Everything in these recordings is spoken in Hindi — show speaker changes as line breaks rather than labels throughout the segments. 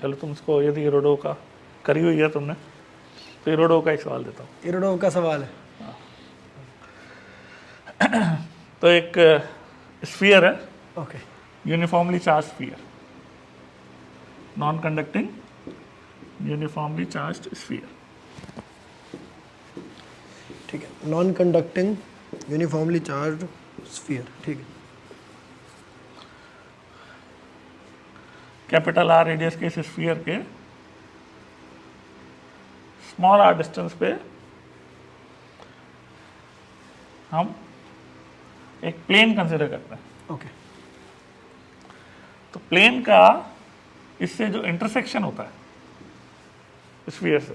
चलो तुमको यदि इरोडो का करी हुई है तुमने, तो इरोडो का एक सवाल देता हूँ।
इरोडोव का सवाल है।
तो एक स्फीयर है,
okay
uniformly charge sphere, non conducting uniformly charge sphere.
ठीक है, non conducting uniformly charge sphere, ठीक है।
कैपिटल आर रेडियस के इस स्फीयर के स्मॉल आर डिस्टेंस पे हम एक प्लेन कंसिडर करते हैं।
ओके
तो प्लेन का इससे जो इंटरसेक्शन होता है स्फीयर से,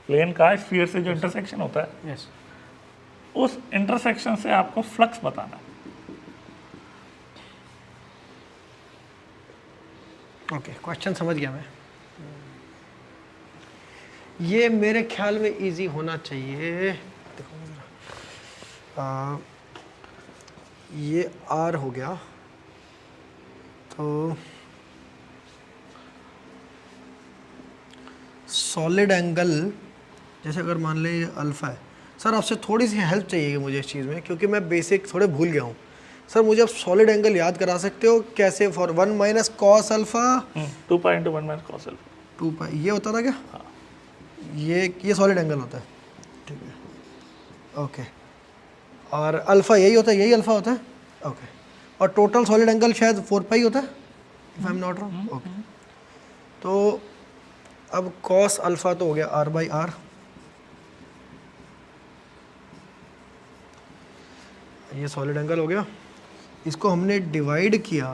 प्लेन का स्फीयर से जो इंटरसेक्शन होता है,
यस
उस इंटरसेक्शन से आपको फ्लक्स बताना है।
ओके, क्वेश्चन समझ गया मैं। ये मेरे ख्याल में इजी होना चाहिए। देखो जरा, ये आर हो गया, तो सॉलिड एंगल जैसे अगर मान लें ये अल्फ़ा है। सर आपसे थोड़ी सी हेल्प चाहिए मुझे इस चीज़ में, क्योंकि मैं बेसिक थोड़े भूल गया हूँ। सर मुझे आप सॉलिड एंगल याद करा सकते हो कैसे? For 1 minus cos alpha
2 pi into 1 minus cos alpha.
2 पाई, ये होता था क्या? ये सॉलिड एंगल होता है, ठीक है। ओके, और अल्फ़ा यही होता है, यही अल्फ़ा होता है। ओके, और टोटल सॉलिड एंगल शायद 4 पाई होता है, if I am not wrong. Okay, तो अब कॉस अल्फ़ा तो हो गया आर बाई आर, ये सॉलिड एंगल हो गया। इसको हमने डिवाइड किया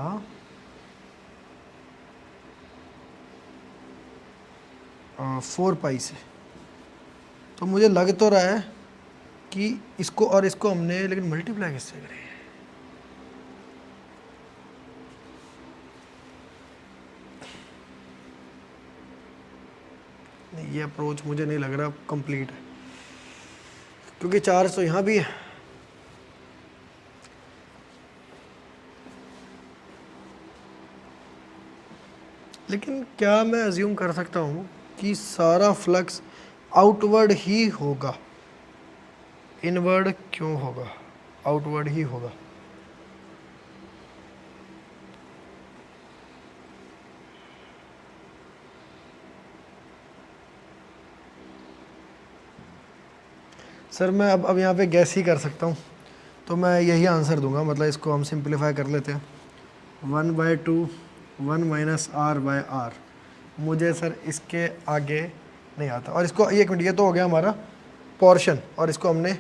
4 पाई से, तो मुझे लग तो रहा है कि इसको और इसको हमने लेकिन मल्टीप्लाई किससे करें? नहीं, ये अप्रोच मुझे नहीं लग रहा कंप्लीट है, क्योंकि चार्ज तो यहाँ भी है। लेकिन क्या मैं अज्यूम कर सकता हूँ कि सारा फ्लक्स आउटवर्ड ही होगा? इनवर्ड क्यों होगा? आउटवर्ड ही होगा। सर मैं अब यहाँ पे गैस ही कर सकता हूँ, तो मैं यही आंसर दूंगा। मतलब इसको हम सिंप्लीफाई कर लेते हैं, 1/2 1 माइनस आर बाय आर। मुझे सर इसके आगे नहीं आता। और इसको एक मिनट, ये तो हो गया हमारा पोर्शन, और इसको हमने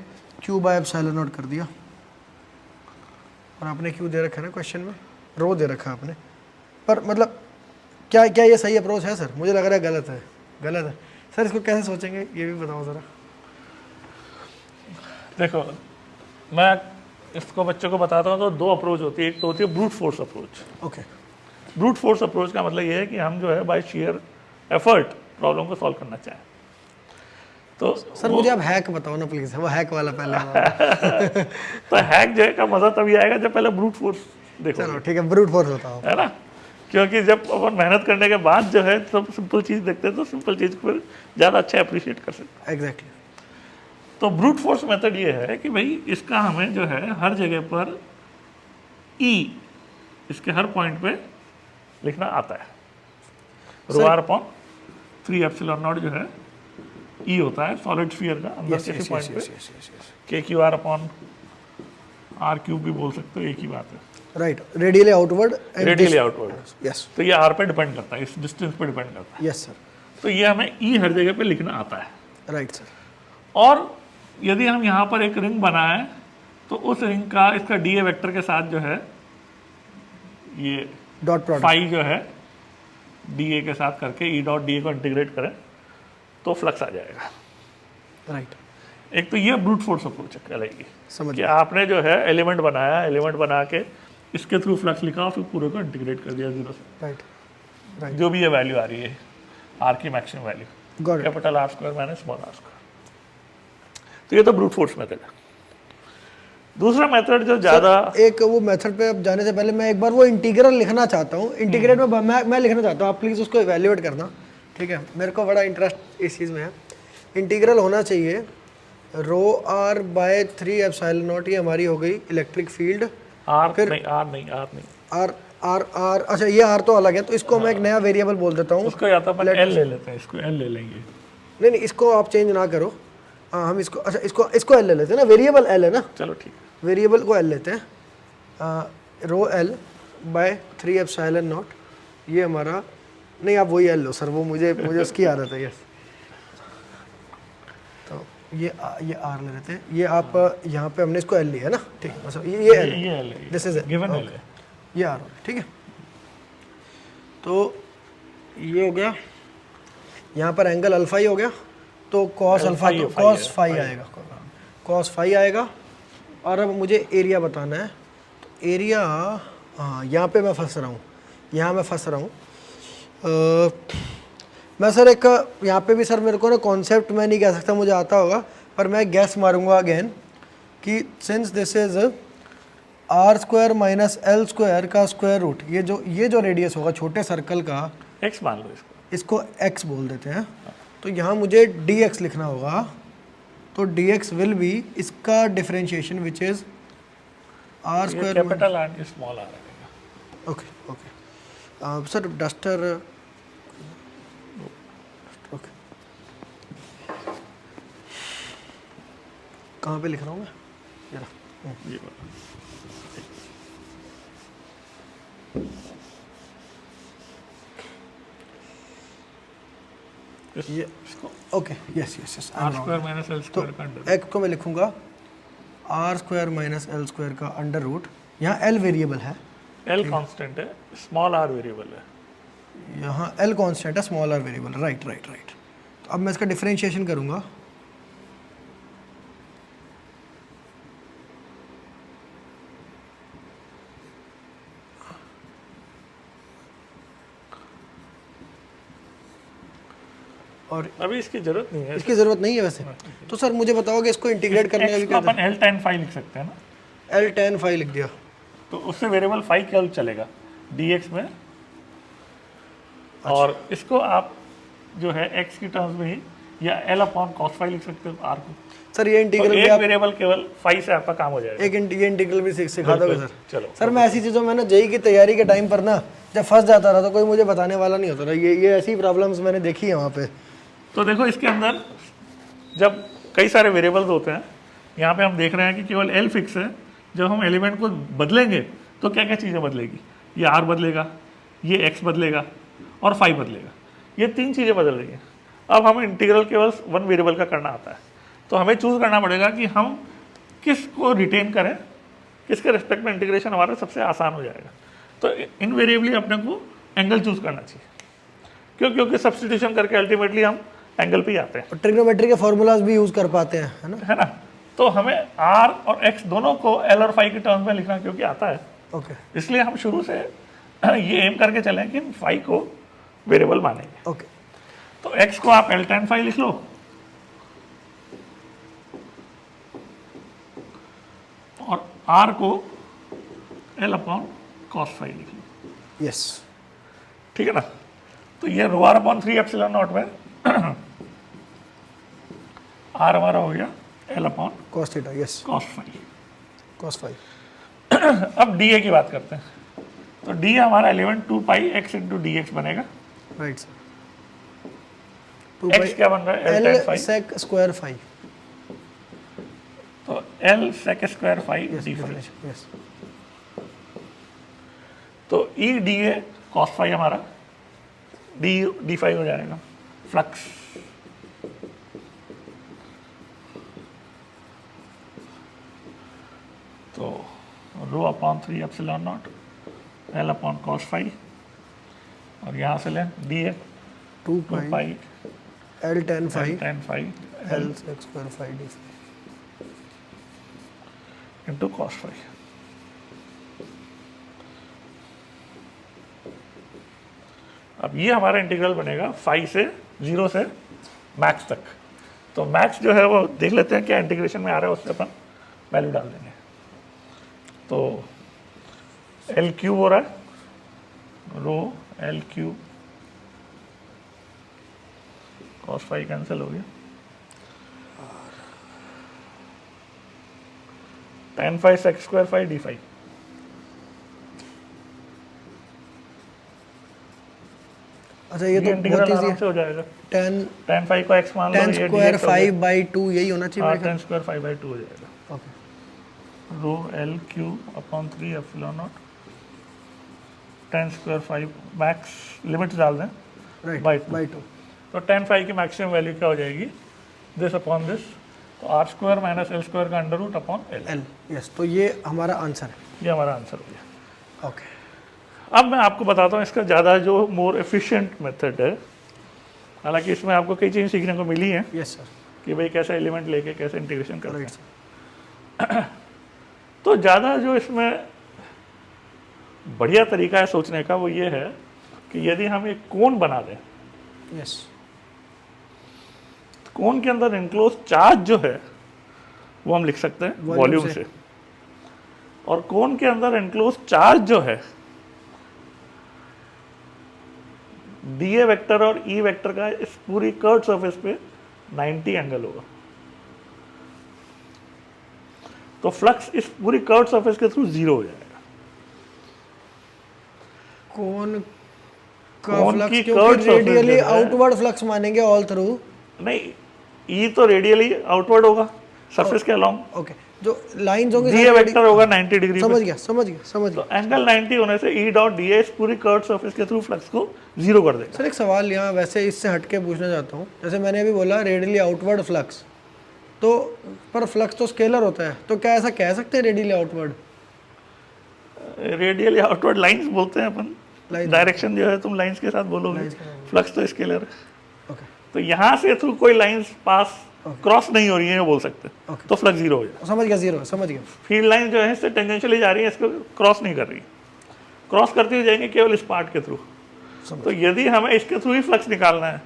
क्यू बाय एप्सिलॉन नॉट कर दिया। और आपने क्यू दे रखा है ना क्वेश्चन में, रो दे रखा है आपने। पर मतलब क्या क्या ये सही अप्रोच है सर? मुझे लग रहा है गलत है। गलत है सर, इसको कैसे सोचेंगे ये भी बताओ ज़रा।
देखो, मैं इसको बच्चों को बताता हूँ तो 2 अप्रोच होती है। एक तो होती है brute force approach.
Okay,
brute force approach का मतलब ये है कि हम जो है बाय शेयर एफर्ट प्रॉब्लम को सॉल्व करना चाहें। तो
सर मुझे आप हैक बताओ ना प्लीज़, वो हैक वाला पहले वाला।
तो हैक जो है का मजा तभी आएगा जब पहले ब्रूट फोर्स देखो,
चलो ठीक है, ब्रूट फोर्स बताओ।
है ना। क्योंकि जब अपन मेहनत करने के बाद जो है सब सिंपल चीज़ देखते हैं तो सिंपल चीज़ को फिर ज़्यादा अच्छा अप्रिशिएट कर सकते हैं।
एग्जैक्टली।
तो ब्रूट फोर्स मेथड ये है कि भाई इसका हमें जो है हर जगह पर ई इसके हर पॉइंट पे लिखना आता है। रो आर अपॉन 3 एप्सिलॉन नॉट जो है ई होता है सॉलिड स्फीयर का अंदर किसी पॉइंट पे। K Q R upon R cube भी बोल सकते हो, एक ही बात है।
Right, radially outward,
radially outward.
Yes
तो ये आर पे डिपेंड करता है, इस डिस्टेंस पे डिपेंड करता है।
यस सर,
तो ये हमें ई हर जगह पे लिखना आता है।
Right sir.
और यदि हम यहाँ पर एक रिंग बनाएं तो उस रिंग का इसका डी ए वेक्टर के साथ जो है ये
डॉट प्रोडक्ट,
फाई जो है डी ए के साथ करके ई डॉट डी ए को इंटीग्रेट करें तो फ्लक्स आ जाएगा।
राइट,
एक तो ये ब्रूट फोर्स अप्रोच कहलाएगी
समझ
कि आपने जो है एलिमेंट बनाया, एलिमेंट बना के इसके थ्रू फ्लक्स लिखा और फिर पूरे को इंटीग्रेट कर दिया 0 से।
राइट राइट,
जो भी ये वैल्यू आ रही है आर की maximum value,
got it.
Capital R square minus small R square. तो ये तो ब्रूट फोर्स मेथड है। दूसरा मेथड जो ज़्यादा
एक वो मेथड पे अब जाने से पहले मैं एक बार वो इंटीग्रल लिखना चाहता हूँ। इंटीग्रेट में मैं लिखना चाहता हूँ, आप प्लीज़ उसको इवेल्युएट करना, ठीक है? मेरे को बड़ा इंटरेस्ट इस चीज़ में है। इंटीग्रल होना चाहिए रो आर बाय 3 एप्सिलॉन नॉट, ये हमारी हो गई इलेक्ट्रिक फील्ड।
आर
फिर
नहीं, आर नहीं, आर नहीं,
आर आर आर अच्छा ये आर तो अलग है, तो इसको मैं एक नया वेरिएबल बोल देता हूँ।
उसको या तो अपन एल ले लेते हैं, इसको एल ले लेंगे।
नहीं नहीं, इसको आप चेंज ना करो। हाँ हम इसको, अच्छा इसको एल ले लेते हैं ना, वेरिएबल एल है ना,
चलो ठीक है।
वेरिएबल को एल लेते हैं। Rho L by 3 epsilon not, ये हमारा, नहीं आप वही एल लो सर, वो मुझे उसकी आदत है। यस, तो ये आर ले लेते हैं, ये आप यहाँ पे हमने इसको एल लिया है ना, ठीक है? अच्छा ये एल,
ये एल है,
दिस इज
गिवन एल है।
ये आर, ठीक है? तो ये हो गया, यहाँ पर एंगल अल्फा ही हो गया, तो कॉस अल्फा तो कॉस फाई आएगा, कॉस फाई आएगा। और अब मुझे एरिया बताना है, तो एरिया, हाँ यहाँ पे मैं फंस रहा हूँ, यहाँ मैं फंस रहा हूँ। मैं सर एक यहाँ पे भी सर मेरे को ना कॉन्सेप्ट मैं नहीं कह सकता, मुझे आता होगा, पर मैं गैस मारूंगा अगेन कि since this is R square minus L square का स्क्वायर रूट, ये जो रेडियस होगा छोटे सर्कल का,
एक्स मान लो
इसको x बोल देते हैं, तो यहाँ मुझे dx लिखना होगा। तो dx विल बी इसका डिफरेंशिएशन विच इज आर
इसको,
square.
Capital R small R रहेगा।
Okay okay sir duster, okay कहाँ पे लिख रहा हूँ मैं,
ये वाला।
ये okay yes yes yes,
R square minus L
तो
स्क्वायर का अंडर,
x को मैं लिखूंगा R square minus L square का अंडर रूट, यहाँ l वेरिएबल है,
एल कांस्टेंट है, स्मॉल आर वेरिएबल है।
यहाँ l कांस्टेंट है, small r variable, right right right. तो अब मैं इसका डिफरेंशिएशन करूँगा, और
अभी इसकी जरूरत नहीं है,
इसकी ज़रूरत नहीं है वैसे। तो सर मुझे बताओ कि इसको इंटीग्रेट करने का भी क्या
अपन एल tan फाई लिख सकते हैं ना,
एल टेन फाई लिख दिया,
तो उससे वेरिएबल फाई क्या चलेगा dx में, और इसको आप जो है x की टर्म्स में ही या एल अपॉन कॉस फाई लिख सकते हो r को।
सर ये
तो
इंटीग्रल भी
एक
आप
वेरिएबल केवल फाई से आपका काम हो जाएगा।
ये इंटीग्रल भी सिखा दोगे सर?
चलो
सर मैं ऐसी चीज़ों में ना जेई की तैयारी के टाइम पर ना जब फंस जाता रहा तो कोई मुझे बताने वाला नहीं होता था, ये ऐसी प्रॉब्लम्स मैंने देखी है वहाँ पे।
तो देखो इसके अंदर जब कई सारे वेरिएबल्स होते हैं, यहाँ पे हम देख रहे हैं कि केवल एल फिक्स है। जब हम एलिमेंट को बदलेंगे तो क्या क्या चीज़ें बदलेगी, ये आर बदलेगा, ये एक्स बदलेगा और फाई बदलेगा, ये 3 चीज़ें बदल रही हैं। अब हमें इंटीग्रल केवल 1 वेरिएबल का करना आता है, तो हमें चूज़ करना पड़ेगा कि हम किस को रिटेन करें, किसके रिस्पेक्ट में इंटीग्रेशन हमारा सबसे आसान हो जाएगा। तो इनवेरिएबली अपने को एंगल चूज़ करना चाहिए, क्योंकि सब्सटीट्यूशन करके अल्टीमेटली हम एंगल पे ही आते हैं,
और ट्रिग्नोमेट्री के फॉर्मूलाज भी यूज़ कर पाते हैं, है ना?
तो हमें आर और एक्स दोनों को एल और फाई के टर्म्स में लिखना क्योंकि आता है,
ओके
इसलिए हम शुरू से ये एम करके चलें कि फाई को वेरिएबल मानेंगे।
ओके
तो एक्स को आप एल tan फाई लिख लो, और आर को एल अपॉन कॉस फाई लिख लो,
यस
ठीक है ना। तो ये rho R upon 3 epsilon naught में आर हमारा हो गया L upon
cos theta, yes
cos phi.
Cos phi.
अब डी ए की बात करते हैं, तो डी हमारा element 2 pi x into d x बनेगा।
राइट सर,
एक्स क्या बन रहा है, L tan phi,
sec square phi,
तो L sec square phi d phi.
Yes
तो E D A cos phi हमारा डी फाई हो जाएगा, फ्लक्स। तो rho upon 3 epsilon not L upon cos phi, और यहाँ से लें d A
2
2 pi
L tan phi
tan phi
L sec square phi d phi
into cos phi. अब ये हमारा इंटीग्रल बनेगा फाई से 0 से मैक्स तक। तो मैक्स जो है वो देख लेते हैं क्या इंटीग्रेशन में आ रहा है, उससे अपन वैल्यू डाल देंगे। तो एल क्यूब हो रहा है, rho L cube cos phi cancel हो गया, tan phi sec square phi d phi.
अच्छा ये तो बहुत
इंटीग्रल
ईजी
आराम
है।
से हो जाएगा।
tan
फाई को x मान लो,
tan
ये
स्क्वायर
dx हो गया।
5/2 यही होना चाहिए
हाँ,
मेरे
tan स्क्वायर फाई बाई 2 हो जाएगा।
ख्याल। Okay
rho L cube upon 3 epsilon naught tan square five max limit डाल दें
राइट
बाई
बाई
2।
2।
तो tan फाई की मैक्सिमम वैल्यू क्या हो जाएगी, दिस अपॉन दिस, तो R square minus L square का under root upon L.
L yes, तो ये हमारा आंसर है।
ये हमारा आंसर हो गया।
ओके
अब मैं आपको बताता हूँ इसका ज़्यादा जो मोर एफिशिएंट मेथड है, हालांकि इसमें आपको कई चीज़ें सीखने को मिली हैं
यस सर
कि भाई कैसे एलिमेंट लेके कैसे इंटीग्रेशन करते
राइट
हैं। तो ज़्यादा जो इसमें बढ़िया तरीका है सोचने का वो ये है कि यदि हम एक कोन बना दें,
सर यस
कोन के अंदर इनक्लोज चार्ज जो है वो हम लिख सकते हैं
Volume
वॉल्यूम
से।
से, और कोन के अंदर इनक्लोज चार्ज जो है डी ए वेक्टर और ई वेक्टर का इस पूरी कर्व सरफेस पे 90 एंगल होगा। तो फ्लक्स इस पूरी कर्व सरफेस के थ्रू जीरो हो जाएगा।
कौन का
कौन
फ्लक्स
की
क्योंकि
curved surface
रेडियली
जो है-
आउटवर्ड फ्लक्स मानेंगे ऑल थ्रू।
नहीं, ई तो रेडियली आउटवर्ड होगा सरफेस के अलोंग,
ओके जो लाइंस होंगे
डी ए
सारे
वेक्टर होगा 90 डिग्री
समझ
पे।
गया समझ गया समझ
तो
गया।
एंगल 90 होने से ई डॉट डी ए इस पूरी कर्व सरफेस के थ्रू फ्लक्स को जीरो कर देगा।
सर एक सवाल यहाँ वैसे इससे हटके पूछना चाहता हूँ, जैसे मैंने अभी बोला रेडियली आउटवर्ड फ्लक्स, तो पर फ्लक्स तो स्केलर होता है, तो क्या ऐसा कह सकते हैं radially outward?
Radially outward lines बोलते हैं अपन,
Lines
डायरेक्शन जो है तुम लाइंस के साथ बोलोगे,
Lines के साथ
फ्लक्स तो स्केलर है।
ओके
तो यहाँ से थ्रू कोई लाइंस पास क्रॉस नहीं हो रही है बोल सकते हैं,
Okay.
तो फ्लक्स जीरो हो जाएगा।
समझ गया, जीरो समझ गया।
फील्ड लाइन जो है इससे टेंजेंशियली जा रही है, इसको क्रॉस नहीं कर रही, क्रॉस करती हुई जाएंगे केवल इस पार्ट के थ्रू। तो यदि हमें इसके थ्रू ही फ्लक्स निकालना है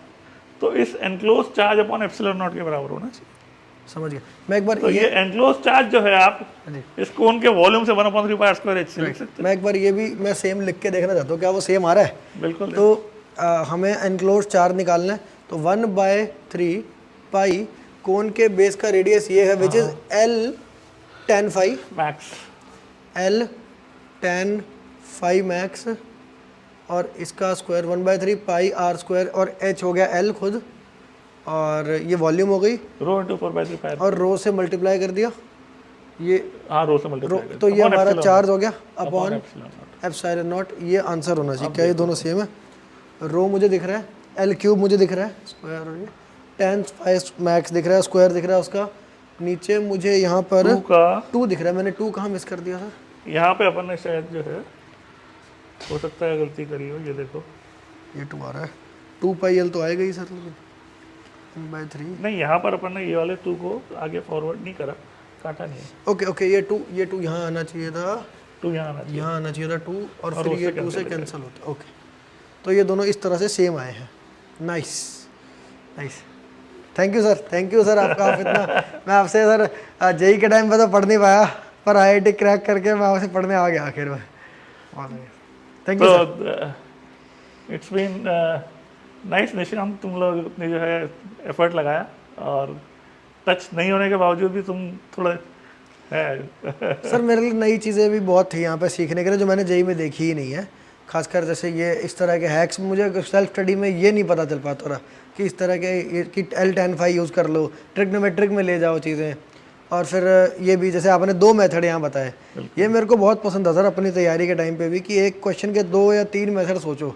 तो इस enclose charge upon epsilon not के बराबर होना चाहिए।
समझ गया। मैं एक बार
तो ये एनक्लोज चार्ज जो है आप
जी।
इस कोन के वॉल्यूम से 1/3πr² से लिख सकते
मैं एक बार ये भी मैं सेम लिख के देखना चाहता हूँ, क्या वो सेम आ रहा है?
हैं। बिल्कुल।
तो हमें एनक्लोज चार्ज निकालना है, तो 1/3 पाई कोन के बेस का रेडियस ये है which is L tan phi,
max
L tan phi max, और इसका स्क्वायर 1/3 पाई r स्क्वायर, और h हो गया L खुद, और ये वॉल्यूम हो गई,
रो इंटू 4/3πr,
और रो से मल्टीप्लाई कर दिया ये
हाँ रो से मल्टीप्लाई
तो ये हमारा चार्ज हो गया अपॉन
एप्सिलॉन।
Epsilon not. ये आंसर होना चाहिए। क्या ये दोनों सेम है? रो मुझे दिख रहा है, एल क्यूब मुझे दिख रहा है, स्क्वायर हो गया, tan फाई मैक्स दिख रहा है, स्क्वायर दिख रहा है उसका, नीचे मुझे यहाँ पर
2 का
2 दिख रहा है। मैंने 2 कहाँ मिस कर दिया सर?
यहाँ पे अपन ने शायद जो है हो सकता है गलती करी हो, ये देखो
ये 2 आ रहा है, 2 पाई एल तो आएगा ही सर, लेकिन 1/3।
नहीं, यहाँ पर अपन ने ये वाले 2 को आगे फॉरवर्ड नहीं करा, काटा नहीं है।
ओके ओके ये 2 यहाँ आना चाहिए था,
2 यहाँ आना चाहिए।
यहाँ आना चाहिए था 2, और
और
फिर
उससे
ये 2 से
cancel हो
कैंसिल होता है। ओके तो ये दोनों इस तरह से सेम आए हैं। Nice nice, thank you sir, thank you sir आपका। आप इतना मैं आपसे सर जेई के टाइम पे तो पढ़ नहीं पाया, पर आईआईटी क्रैक करके मैं आपसे पढ़ने आ गया आखिर में। Thank you sir.
तो इट्स बीन नाइस निशांत, तुम लोग ने जो है एफर्ट लगाया, और टच नहीं होने के बावजूद भी तुम थोड़ा है
सर मेरे लिए नई चीज़ें भी बहुत थी यहाँ पे सीखने के लिए, जो मैंने जेई में देखी ही नहीं है। खासकर जैसे ये इस तरह के हैक्स मुझे सेल्फ स्टडी में ये नहीं पता चल पाता रहा कि इस तरह के कि L tan फाई यूज़ कर लो, ट्रिग्नोमेट्रिक में ले जाओ चीज़ें, और फिर ये भी जैसे आपने 2 मेथड यहाँ बताए, ये मेरे को बहुत पसंद था सर अपनी तैयारी के टाइम पे भी, कि एक क्वेश्चन के 2 या 3 मेथड सोचो,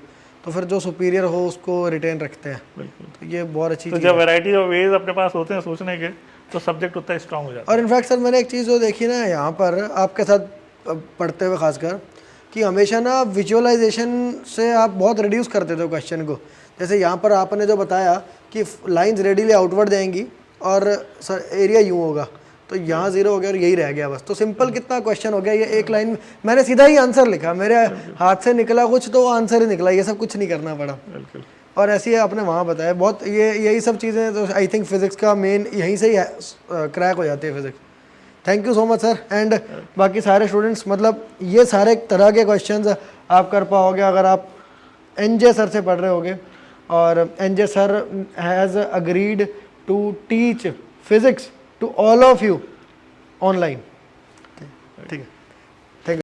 तो फिर जो सुपीरियर हो उसको रिटेन रखते हैं।
बिल्कुल।
तो ये बहुत अच्छी
तो
चीज़
जब वैरायटी ऑफ वेज अपने पास होते हैं सोचने के, तो सब्जेक्ट उतना स्ट्रांग हो जाता
और इनफैक्ट सर मैंने एक चीज़ जो देखी ना यहाँ पर आपके साथ पढ़ते हुए खासकर, कि हमेशा ना विजुअलाइजेशन से आप बहुत रिड्यूस करते थे क्वेश्चन को। जैसे यहाँ पर आपने जो बताया कि लाइंस रेडियली आउटवर्ड जाएंगी और सर एरिया यूँ होगा, तो यहाँ 0 हो गया और यही रह गया बस। तो सिंपल कितना क्वेश्चन हो गया, ये एक लाइन में मैंने सीधा ही आंसर लिखा, मेरे हाथ से निकला कुछ तो आंसर ही निकला, ये सब कुछ नहीं करना पड़ा।
है। बिल्कुल।
और ऐसे ही आपने वहाँ बताया बहुत, ये यही सब चीज़ें तो आई थिंक फिज़िक्स का मेन यहीं से ही क्रैक हो जाती है physics, thank you so much sir. And बाकी सारे स्टूडेंट्स, मतलब ये सारे तरह के क्वेश्चंस आप कर पाओगे अगर आप एनजे सर से पढ़ रहे होगे, और NJ sir has agreed to teach physics to all of you online. ठीक है।